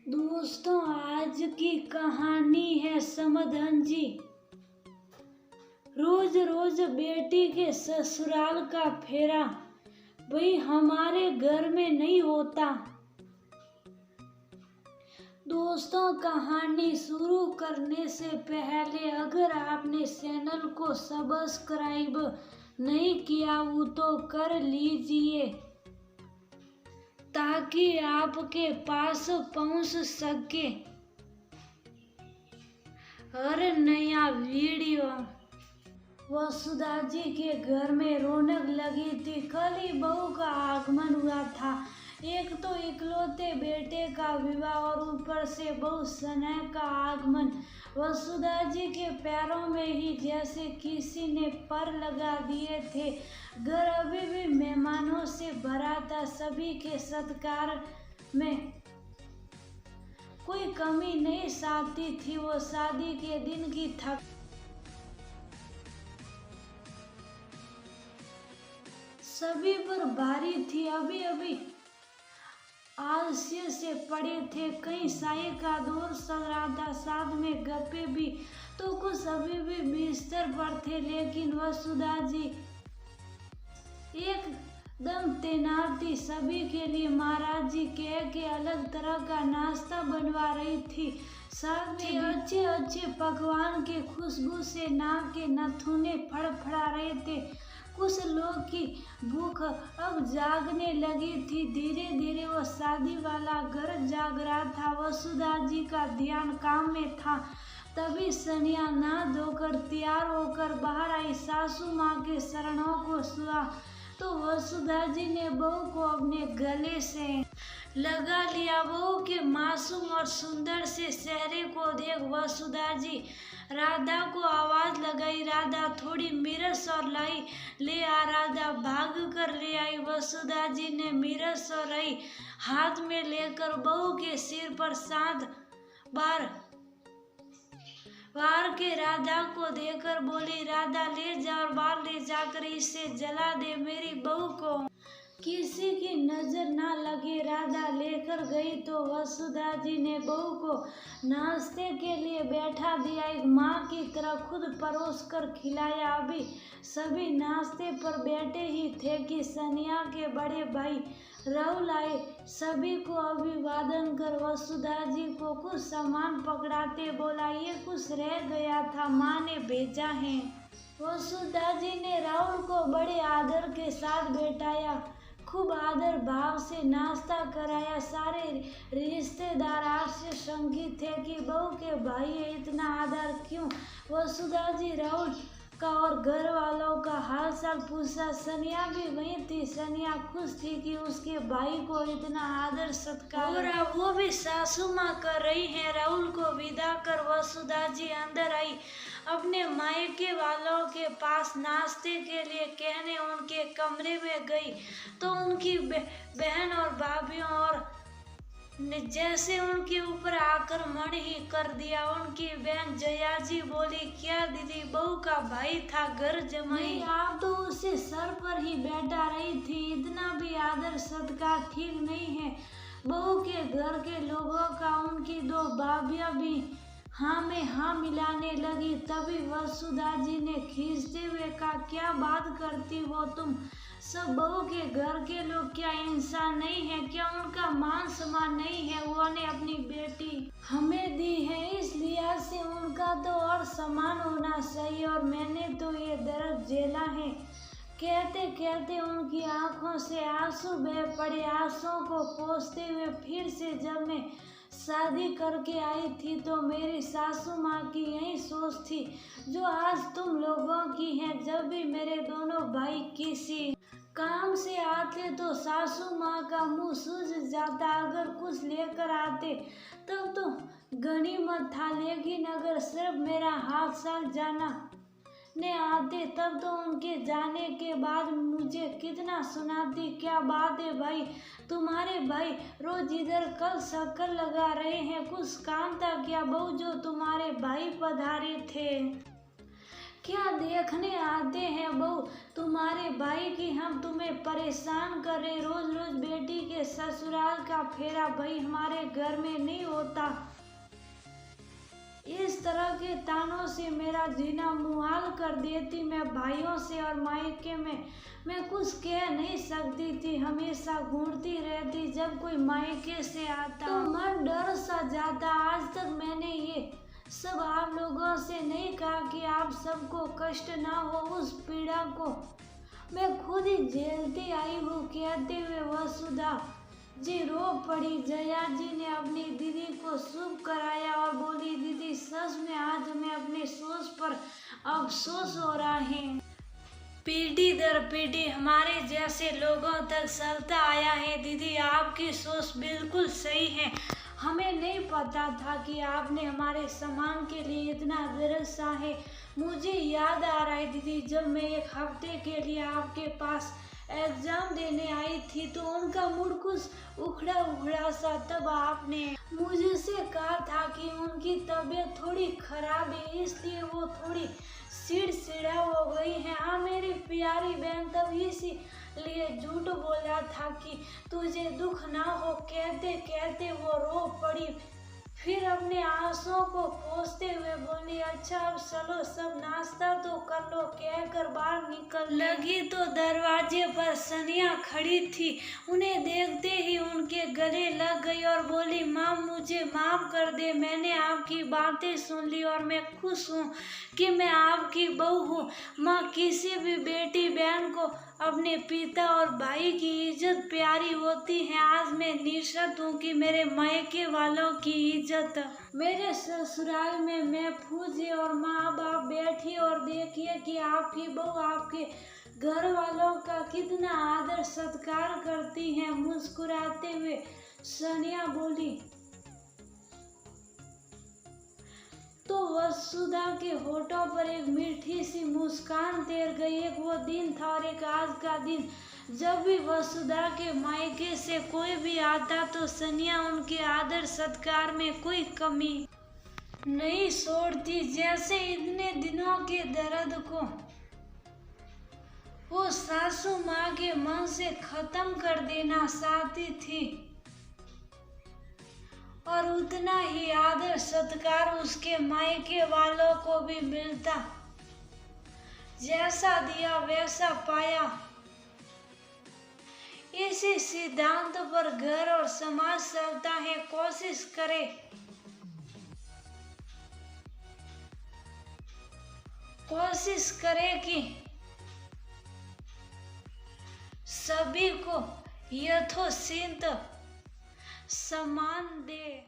दोस्तों, आज की कहानी है समधन जी। रोज रोज बेटी के ससुराल का फेरा भाई हमारे घर में नहीं होता। दोस्तों, कहानी शुरू करने से पहले अगर आपने चैनल को सब्सक्राइब नहीं किया हो तो कर लीजिए ताकि आपके पास पहुंच सके हर नया वीडियो। वसुधा जी के घर में रौनक लगी थी। कल ही बहू का आगमन हुआ था। एक तो इकलौते बेटे का विवाह और ऊपर से बहू सनय का आगमन। वसुधा जी के पैरों में ही जैसे किसी ने पर लगा दिए थे। घर अभी भी मेहमानों से भरा था। सभी के सत्कार में कोई कमी नहीं साथी थी। वो शादी के दिन की थक सभी पर भारी थी। अभी अभी आलस्य से पड़े थे। कहीं साये का दौर चल रहा था, साथ में गप्पे भी। तो कुछ अभी भी बिस्तर पर थे, लेकिन वसुधा जी एकदम तैनात थी। सभी के लिए महाराज जी कह के अलग तरह का नाश्ता बनवा रही थी। साथ ही अच्छे अच्छे पकवान के खुशबू से नाक के नथुने फड़फड़ा रहे थे। कुछ लोग की भूख अब जागने लगी थी। धीरे धीरे वो शादी वाला घर जाग रहा था। वसुधा जी का ध्यान काम में था। तभी सनिया नहा धोकर तैयार होकर बाहर आई। सासू माँ के चरणों को छुआ तो वसुधा जी ने बहू को अपने गले से लगा लिया। बहू के मासूम और सुंदर से चेहरे को देख वसुधा जी राधा को आवाज लगाई। राधा थोड़ी मिर्च और लाई ले आ। राधा भाग कर ले आई। वसुधा जी ने मिर्च और लाई हाथ में लेकर बहू के सिर पर 7 बार वार के राधा को देकर बोली, राधा ले जा और बाहर ले जाकर इसे जला दे। मेरी बहू को किसी की नजर ना लगे। राधा लेकर गई तो वसुधा जी ने बहू को नाश्ते के लिए बैठा दिया। एक माँ की तरह खुद परोस कर खिलाया। अभी सभी नाश्ते पर बैठे ही थे कि सनिया के बड़े भाई राहुल आए। सभी को अभिवादन कर वसुधा जी को कुछ सामान पकड़ाते बोला, ये कुछ रह गया था, माँ ने भेजा है। वसुधा जी ने राहुल को बड़े आदर के साथ बैठाया, खूब आदर भाव से नाश्ता कराया। सारे रिश्तेदार आपसे शंकित थे कि बहू के भाई है, इतना आदर क्यों। वसुधा जी राहुल का और घर वालों का हाल चाल पूछा। सनिया भी वहीं थी। सनिया खुश थी कि उसके भाई को इतना आदर सत्कार और वो भी सासू माँ कर रही है। राहुल को विदा कर वसुधा जी अंदर आई। अपने मायके वालों के पास नाश्ते के लिए कहने उनके कमरे में गई तो उनकी बहन और भाभीियों और ने जैसे उनके ऊपर आक्रमण ही कर दिया। उनकी बहन जया जी बोली, क्या दीदी, बहू का भाई था घर जमाई, आप तो उससे सर पर ही बैठा रही थी। इतना भी आदर सत्कार ठीक नहीं है। बहू के घर के लोगों का उनकी 2 भाभियां भी हाँ में हाँ मिलाने लगी। तभी वसुधा जी ने खींचते हुए कहा, क्या बात करती हो तुम सब। बहू के घर के लोग क्या इंसान नहीं है क्या? उनका मान सम्मान नहीं है? उन्होंने अपनी बेटी हमें दी है, इस लिहाज से उनका तो और सम्मान होना चाहिए और मैंने तो ये दर्द झेला है। कहते कहते उनकी आंखों से आंसू बह पड़े। आंसुओं को पोंछते हुए फिर से, जब मैं शादी करके आई थी तो मेरी सासू माँ की यही सोच थी जो आज तुम लोगों की है। जब भी मेरे दोनों भाई किसी काम से आते तो सासू माँ का मुंह सूज जाता। अगर कुछ लेकर आते तब तो गनीमत था, लेकिन अगर सिर्फ मेरा हाथ साथ जाना ने आते तब तो उनके जाने के बाद मुझे कितना सुनाती। क्या बात है भाई, तुम्हारे भाई रोज इधर कल शक्कर लगा रहे हैं, कुछ काम था क्या बहू जो तुम्हारे भाई पधारे थे? क्या देखने आते हैं बहू तुम्हारे भाई की हम तुम्हें परेशान कर रहे, रोज रोज बेटी के ससुराल का फेरा भाई हमारे घर में नहीं होता। इस तरह के तानों से मेरा जीना मुहाल कर देती। मैं भाइयों से और मायके में मैं कुछ कह नहीं सकती थी, हमेशा घूरती रहती। जब कोई मायके से आता तो मन डर सा जाता। आज तक मैंने ये सब आप लोगों से नहीं कहा कि आप सबको कष्ट ना हो। उस पीड़ा को मैं खुद ही झेलती आई हूँ। कहते हुए वसुधा जी रो पड़ी। जया जी ने अपनी दीदी को शुभ कराया और बोली, दीदी सच में आज हमें अपने सोच पर अफसोस हो रहा है। पीढ़ी दर पीढ़ी हमारे जैसे लोगों तक चलता आया है। दीदी आपकी सोच बिल्कुल सही है। हमें नहीं पता था कि आपने हमारे सम्मान के लिए इतना तरसा है। मुझे याद आ रहा है दीदी, जब मैं एक हफ्ते के लिए आपके पास एग्जाम देने आई थी तो उनका मूड कुछ उखड़ा उखड़ा सा। तब आपने मुझे से कहा था कि उनकी तबीयत थोड़ी खराब है, इसलिए वो थोड़ी चिड़चिड़ा हो गई है। हाँ मेरी प्यारी बहन, तब इसीलिए झूठ बोला था कि तुझे दुख ना हो। कहते कहते वो रो पड़ी, फिर अपने आंसुओं को पोंछते हुए बोली, अच्छा अब चलो सब नाश्ता तो कर लो, कहकर बाहर निकल लगी तो दरवाजे पर सनिया खड़ी थी। उन्हें देखते ही उनके गले लग गई और बोली, माँ मुझे माफ कर दे, मैंने आपकी बातें सुन ली और मैं खुश हूँ कि मैं आपकी बहू हूँ। माँ किसी भी बेटी बहन को अपने पिता और भाई की इज्जत प्यारी होती है। आज मैं निश्चित हूँ कि मेरे मायके वालों की इज्जत मेरे ससुराल में महफूज और माँ बाप बैठिए और देखिए कि आपकी बहू आपके घर वालों का कितना आदर सत्कार करती है। मुस्कुराते हुए सनिया बोली। तो वसुधा के होठों पर एक मीठी सी मुस्कान तैर गई। एक वो दिन था और एक आज का दिन। जब भी वसुधा के मायके से कोई भी आता तो सनिया उनके आदर सत्कार में कोई कमी नहीं छोड़ती। जैसे इतने दिनों के दर्द को वो सासू माँ के मन से खत्म कर देना चाहती थी और उतना ही आदर सत्कार उसके मायके वालों को भी मिलता। जैसा दिया वैसा पाया। इसी सिद्धांत पर घर और समाज चलता है। कोशिश करे कि सभी को यथोचित सम्मान दे।